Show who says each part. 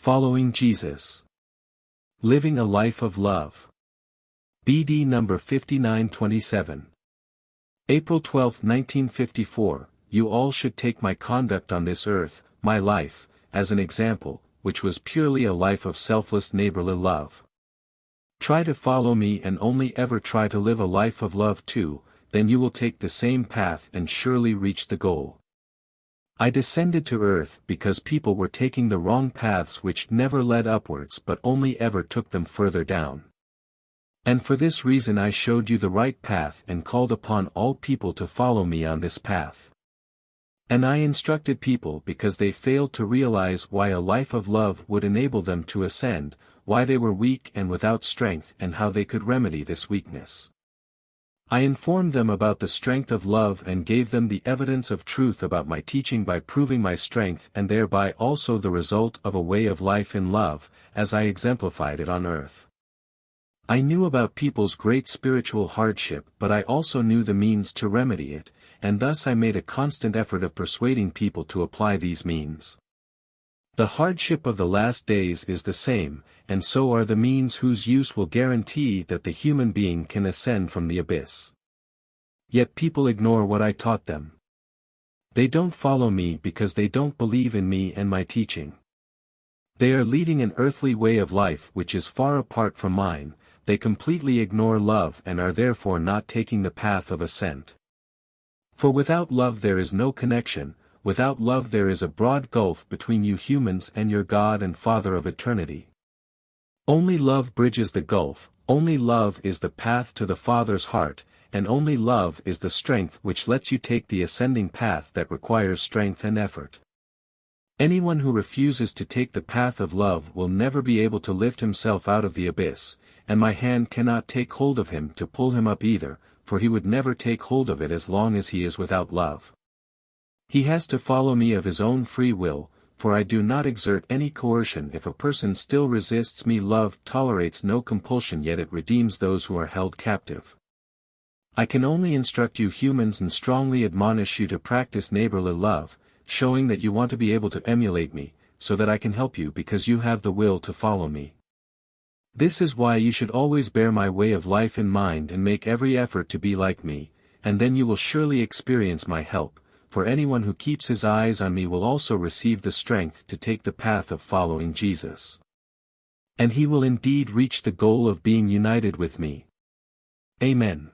Speaker 1: Following Jesus. Living a life of love. BD number 5927. April 12, 1954, you all should take my conduct on this earth, my life, as an example, which was purely a life of selfless neighborly love. Try to follow me and only ever try to live a life of love too, then you will take the same path and surely reach the goal. I descended to earth because people were taking the wrong paths which never led upwards but only ever took them further down. And for this reason I showed you the right path and called upon all people to follow me on this path. And I instructed people because they failed to realize why a life of love would enable them to ascend, why they were weak and without strength and how they could remedy this weakness. I informed them about the strength of love and gave them the evidence of truth about my teaching by proving my strength and thereby also the result of a way of life in love, as I exemplified it on earth. I knew about people's great spiritual hardship but I also knew the means to remedy it, and thus I made a constant effort of persuading people to apply these means. The hardship of the last days is the same, and so are the means whose use will guarantee that the human being can ascend from the abyss. Yet people ignore what I taught them. They don't follow me because they don't believe in me and my teaching. They are leading an earthly way of life which is far apart from mine, they completely ignore love and are therefore not taking the path of ascent. For without love there is no connection, without love there is a broad gulf between you humans and your God and Father of eternity. Only love bridges the gulf, only love is the path to the Father's heart, and only love is the strength which lets you take the ascending path that requires strength and effort. Anyone who refuses to take the path of love will never be able to lift himself out of the abyss, and my hand cannot take hold of him to pull him up either, for he would never take hold of it as long as he is without love. He has to follow me of his own free will, for I do not exert any coercion. If a person still resists me, love tolerates no compulsion, yet it redeems those who are held captive. I can only instruct you humans and strongly admonish you to practice neighborly love, showing that you want to be able to emulate me, so that I can help you because you have the will to follow me. This is why you should always bear my way of life in mind and make every effort to be like me, and then you will surely experience my help, for anyone who keeps his eyes on me will also receive the strength to take the path of following Jesus. And he will indeed reach the goal of being united with me. Amen.